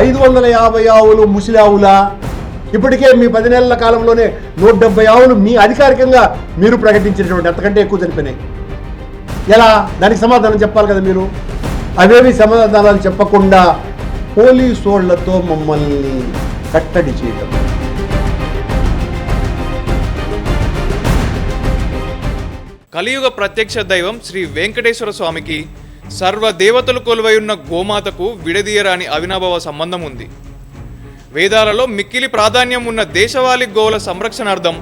550 ఆవులు ముసిలి ఆవులా? ఇప్పటికే మీ 10 నెలల కాలంలోనే 170 ఆవులు మీ అధికారికంగా మీరు ప్రకటించినటువంటి అంతకంటే ఎక్కువ చనిపోయినాయి. ఎలా? దానికి సమాధానం చెప్పాలి కదా మీరు. అవేవి సమాధానాలు చెప్పకుండా పోలీసోళ్లతో మమ్మల్ని కట్టడి చేయటం. కలియుగ ప్రత్యక్ష దైవం శ్రీ వెంకటేశ్వర స్వామికి సర్వదేవతలు కొలువై ఉన్న గోమాతకు విడదీయరాని అవినాభావ సంబంధం ఉంది. వేదాలలో మిక్కిలి ప్రాధాన్యం ఉన్న దేశవాళీ గోవుల సంరక్షణార్థం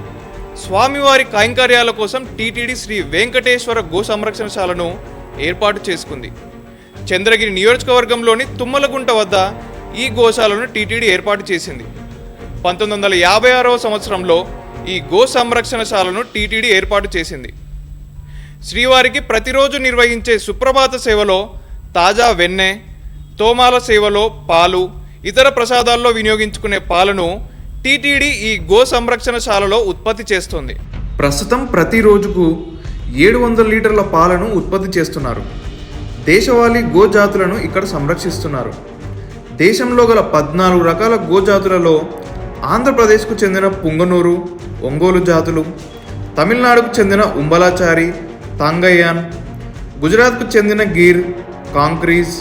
స్వామివారి కైంకర్యాల కోసం టీటీడీ శ్రీ వెంకటేశ్వర గో సంరక్షణశాలను ఏర్పాటు చేసుకుంది. చంద్రగిరి నియోజకవర్గంలోని తుమ్మలగుంట వద్ద ఈ గోశాలను టీటీడీ ఏర్పాటు చేసింది. 1956వ సంవత్సరంలో ఈ గో సంరక్షణశాలను టీటీడీ ఏర్పాటు చేసింది. శ్రీవారికి ప్రతిరోజు నిర్వహించే సుప్రభాత సేవలో తాజా వెన్నె, తోమాల సేవలో పాలు, ఇతర ప్రసాదాల్లో వినియోగించుకునే పాలను టీటీడీ ఈ గో సంరక్షణశాలలో ఉత్పత్తి చేస్తుంది. ప్రస్తుతం ప్రతిరోజుకు 700 లీటర్ల పాలను ఉత్పత్తి చేస్తున్నారు. దేశవాళీ గో జాతులను ఇక్కడ సంరక్షిస్తున్నారు. దేశంలో గల 14 రకాల గో జాతులలో ఆంధ్రప్రదేశ్కు చెందిన పుంగనూరు, ఒంగోలు జాతులు, తమిళనాడుకు చెందిన ఉంబలాచారి, తాంగయ్యాన్, గుజరాత్కు చెందిన గిర్, కాంక్రీజ్,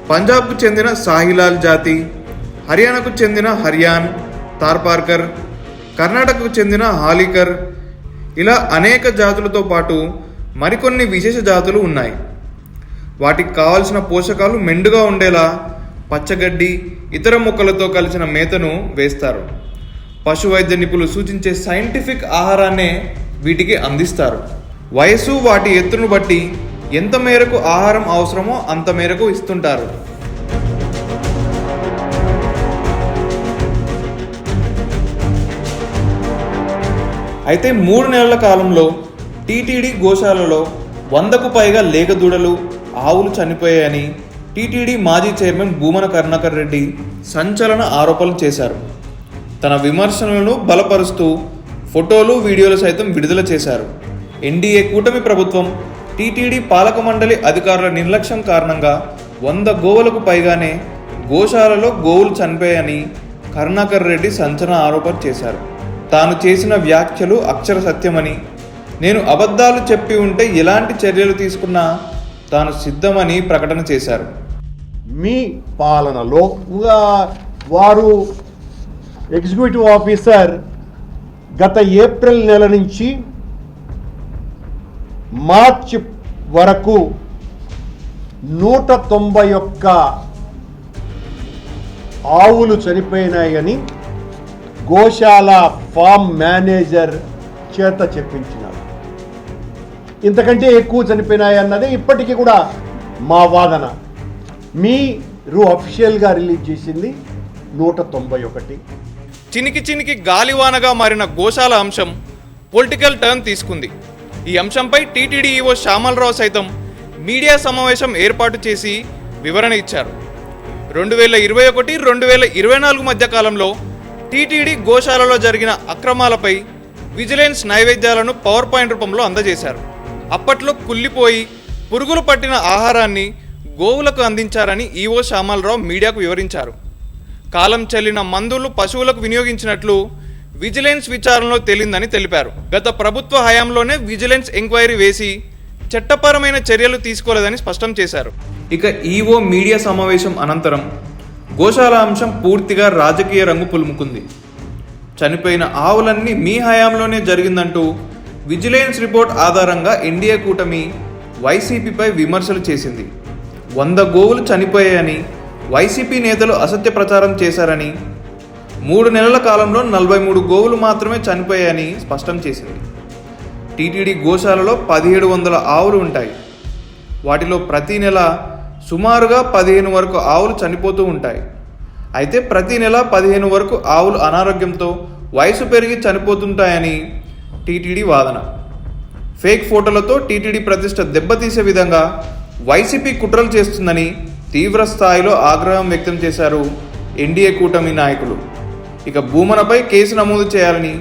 పంజాబ్కు చెందిన సాహిలాల్ జాతి, హర్యానాకు చెందిన హర్యాన్, తార్పార్కర్, కర్ణాటకకు చెందిన హాలీకర్, ఇలా అనేక జాతులతో పాటు మరికొన్ని విశేష జాతులు ఉన్నాయి. వాటికి కావలసిన పోషకాలు మెండుగా ఉండేలా పచ్చగడ్డి, ఇతర మొక్కలతో కలిసిన మేతను వేస్తారు. పశు వైద్య నిపుణులు సూచించే సైంటిఫిక్ ఆహారాన్నే వీటికి అందిస్తారు. వయసు, వాటి ఎత్తును బట్టి ఎంత మేరకు ఆహారం అవసరమో అంత మేరకు ఇస్తుంటారు. అయితే 3 నెలల కాలంలో టీటీడీ గోశాలలో 100కు పైగా లేగదూడలు, ఆవులు చనిపోయాయని టీటీడీ మాజీ చైర్మన్ భూమన కరుణాకర్ రెడ్డి సంచలన ఆరోపణలు చేశారు. తన విమర్శలను బలపరుస్తూ ఫోటోలు, వీడియోలు సైతం విడుదల చేశారు. ఎన్డీఏ కూటమి ప్రభుత్వం టీటీడీ పాలక మండలి అధికారుల నిర్లక్ష్యం కారణంగా 100 గోవులకు పైగానే గోశాలలో గోవులు చనిపోయాయని కరుణాకర్ రెడ్డి సంచలన ఆరోపణ చేశారు. తాను చేసిన వ్యాఖ్యలు అక్షర సత్యమని, నేను అబద్ధాలు చెప్పి ఉంటే ఎలాంటి చర్యలు తీసుకున్నా తాను సిద్ధమని ప్రకటన చేశారు. మీ పాలనలో వారు ఎగ్జిక్యూటివ్ ఆఫీసర్ గత ఏప్రిల్ నెల నుంచి మార్చి వరకు 191 ఆవులు చనిపోయినాయని గోశాల ఫామ్ మేనేజర్ చేత చెప్పించినారు. ఇంతకంటే ఎక్కువ చనిపోయినాయి అన్నది ఇప్పటికీ కూడా మా వాదన. మీరు అఫీషియల్గా రిలీజ్ చేసింది 191. చినికి చినికి గాలివానగా మారిన గోశాల అంశం పొలిటికల్ టర్న్ తీసుకుంది. ఈ అంశంపై టీటీడీ ఈవో శ్యామలరావు సైతం మీడియా సమావేశం ఏర్పాటు చేసి వివరణ ఇచ్చారు. 2021-2024 మధ్య కాలంలో టీటీడీ గోశాలలో జరిగిన అక్రమాలపై విజిలెన్స్ నైవేద్యాలను పవర్ పాయింట్ రూపంలో అందజేశారు. అప్పట్లో కుళ్ళిపోయి పురుగులు పట్టిన ఆహారాన్ని గోవులకు అందించారని ఈవో శ్యామలరావు మీడియాకు వివరించారు. కాలం చెల్లిన మందులు పశువులకు వినియోగించినట్లు విజిలెన్స్ విచారణలో తేలిందని తెలిపారు. గత ప్రభుత్వ హయాంలోనే విజిలెన్స్ ఎంక్వైరీ వేసి చట్టపరమైన చర్యలు తీసుకోలేదని స్పష్టం చేశారు. ఇక ఈవో మీడియా సమావేశం అనంతరం గోశాల అంశం పూర్తిగా రాజకీయ రంగు పులుముకుంది. చనిపోయిన ఆవులన్నీ మీ హయాంలోనే జరిగిందంటూ విజిలెన్స్ రిపోర్ట్ ఆధారంగా ఎన్డీఏ కూటమి వైసీపీపై విమర్శలు చేసింది. 100 గోవులు చనిపోయాయని వైసీపీ నేతలు అసత్య ప్రచారం చేశారని, 3 నెలల కాలంలో 43 గోవులు మాత్రమే చనిపోయాయని స్పష్టం చేసింది. టీటీడీ గోశాలలో 1700 ఆవులు ఉంటాయి. వాటిలో ప్రతి నెల సుమారుగా 15 వరకు ఆవులు చనిపోతూ ఉంటాయి. అయితే ప్రతి నెల 15 వరకు ఆవులు అనారోగ్యంతో వయసు పెరిగి చనిపోతుంటాయని టీటీడీ వాదన. ఫేక్ ఫోటోలతో టీటీడీ ప్రతిష్ట దెబ్బతీసే విధంగా వైసీపీ కుట్రలు చేస్తుందని తీవ్ర స్థాయిలో ఆగ్రహం వ్యక్తం చేశారు ఎన్డీఏ కూటమి నాయకులు. ఇక భూమనపై కేసు నమోదు చేయాలని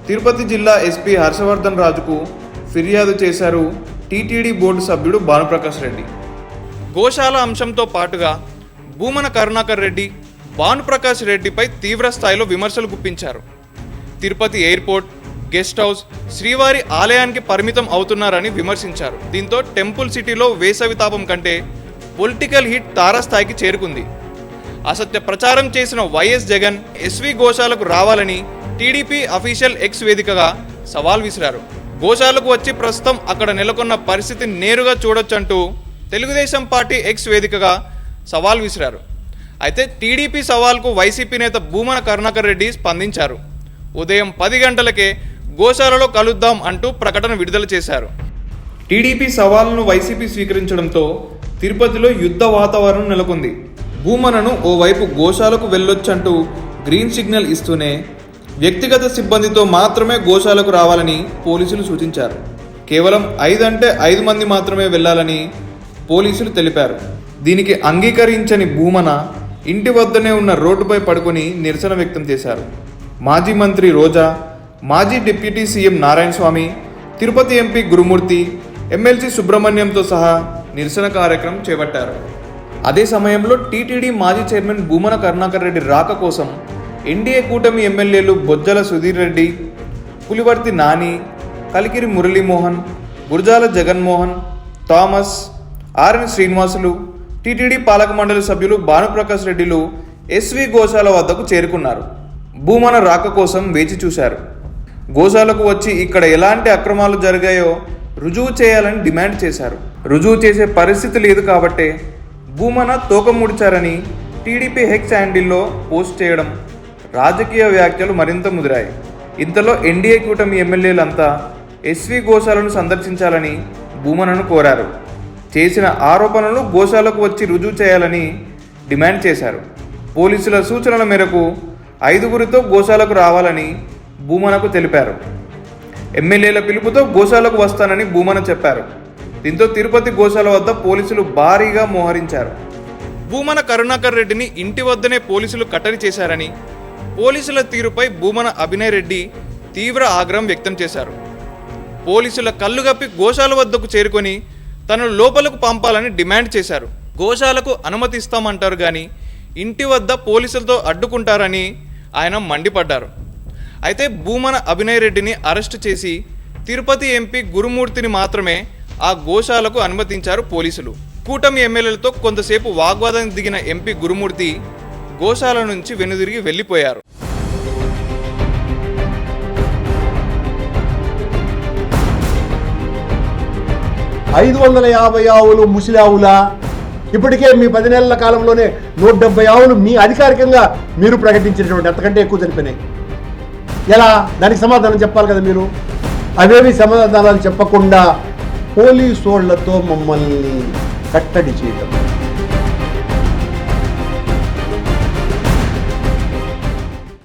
తిరుపతి జిల్లా ఎస్పీ హర్షవర్ధన్ రాజుకు ఫిర్యాదు చేశారు టీటీడీ బోర్డు సభ్యుడు భానుప్రకాష్ రెడ్డి. గోశాల అంశంతో పాటుగా భూమన కరుణాకర్ రెడ్డి, భానుప్రకాష్ రెడ్డిపై తీవ్ర స్థాయిలో విమర్శలు గుప్పించారు. తిరుపతి ఎయిర్పోర్ట్, గెస్ట్ హౌస్, శ్రీవారి ఆలయానికి పరిమితం అవుతున్నారని విమర్శించారు. దీంతో టెంపుల్ సిటీలో వేసవి తాపం కంటే పొలిటికల్ హిట్ తారాస్థాయికి చేరుకుంది. అసత్య ప్రచారం చేసిన వైఎస్ జగన్ ఎస్వి గోశాలకు రావాలని టీడీపీ అఫీషియల్ ఎక్స్ వేదికగా సవాల్ విసిరారు. గోశాలకు వచ్చి ప్రస్తుతం అక్కడ నెలకొన్న పరిస్థితిని నేరుగా చూడొచ్చంటూ తెలుగుదేశం పార్టీ ఎక్స్ వేదికగా సవాల్ విసిరారు. అయితే టీడీపీ సవాల్కు వైసీపీ నేత భూమన కరుణాకర్ రెడ్డి స్పందించారు. ఉదయం 10 గంటలకే గోశాలలో కలుద్దాం అంటూ ప్రకటన విడుదల చేశారు. టీడీపీ సవాల్ను వైసీపీ స్వీకరించడంతో తిరుపతిలో యుద్ధ వాతావరణం నెలకొంది. భూమనను ఓవైపు గోశాలకు వెళ్ళొచ్చంటూ గ్రీన్ సిగ్నల్ ఇస్తూనే వ్యక్తిగత సిబ్బందితో మాత్రమే గోశాలకు రావాలని పోలీసులు సూచించారు. కేవలం 5 అంటే 5 మంది మాత్రమే వెళ్లాలని పోలీసులు తెలిపారు. దీనికి అంగీకరించని భూమన ఇంటి వద్దనే ఉన్న రోడ్డుపై పడుకొని నిరసన వ్యక్తం చేశారు. మాజీ మంత్రి రోజా, మాజీ deputy CM Narayanaswamy, Tirupati MP Gurumurthy, MLC సుబ్రహ్మణ్యంతో సహా నిరసన కార్యక్రమం చేపట్టారు. అదే సమయంలో టీటీడీ మాజీ చైర్మన్ భూమన కరుణాకర్ రెడ్డి రాక కోసం ఎన్డీఏ కూటమి ఎమ్మెల్యేలు Bojjala Sudheer Reddy, Pulivarthi Nani, Kalikiri Muralimohan, Gurajala Jaganmohan, Thomas, RN Srinivasulu, TTD పాలక మండలి సభ్యులు భానుప్రకాష్ రెడ్డిలు ఎస్వి గోశాల వద్దకు చేరుకున్నారు. భూమన రాక కోసం వేచి చూశారు. గోశాలకు వచ్చి ఇక్కడ ఎలాంటి అక్రమాలు జరిగాయో రుజువు చేయాలని డిమాండ్ చేశారు. రుజువు చేసే పరిస్థితి లేదు కాబట్టే భూమన తోక ముడిచారని టీడీపీ హెక్స్ హ్యాండిల్లో పోస్ట్ చేయడం రాజకీయ వ్యాఖ్యలు మరింత ముదిరాయి. ఇంతలో ఎన్డీఏ కూటమి ఎమ్మెల్యేలంతా ఎస్వి గోశాలను సందర్శించాలని భూమనను కోరారు. చేసిన ఆరోపణలు గోశాలకు వచ్చి రుజువు చేయాలని డిమాండ్ చేశారు. పోలీసుల సూచనల మేరకు 5గురితో గోశాలకు రావాలని భూమనకు తెలిపారు. ఎమ్మెల్యేల పిలుపుతో గోశాలకు వస్తానని భూమన చెప్పారు. దీంతో తిరుపతి గోశాల వద్ద పోలీసులు భారీగా మోహరించారు. భూమన కరుణాకర్ రెడ్డిని ఇంటి వద్దనే పోలీసులు కట్టడి చేశారని, పోలీసుల తీరుపై భూమన అభినయ్ రెడ్డి తీవ్ర ఆగ్రహం వ్యక్తం చేశారు. పోలీసుల కళ్ళుగప్పి గోశాల వద్దకు చేరుకొని తనను లోపలకు పంపాలని డిమాండ్ చేశారు. గోశాలకు అనుమతిస్తామంటారు కానీ ఇంటి వద్ద పోలీసులతో అడ్డుకుంటారని ఆయన మండిపడ్డారు. అయితే భూమన అభినయ్ రెడ్డిని అరెస్టు చేసి తిరుపతి ఎంపీ గురుమూర్తిని మాత్రమే ఆ గోశాలకు అనుమతించారు పోలీసులు. కూటమి ఎమ్మెల్యేలతో కొంతసేపు వాగ్వాదానికి దిగిన ఎంపీ గురుమూర్తి గోశాల నుంచి వెనుదిరిగి వెళ్ళిపోయారు. ఆవులు ముసలి ఆవులా? ఇప్పటికే మీ 10 నెలల కాలంలోనే 170 ఆవులు మీ అధికారికంగా మీరు ప్రకటించినటువంటి అంతకంటే ఎక్కువ చనిపోయినాయి. ఎలా? దానికి సమాధానం చెప్పాలి కదా మీరు. అవేవి సమాధానాలు చెప్పకుండా పోలీసోళ్లతో మమ్మల్ని కట్టడి చేయడం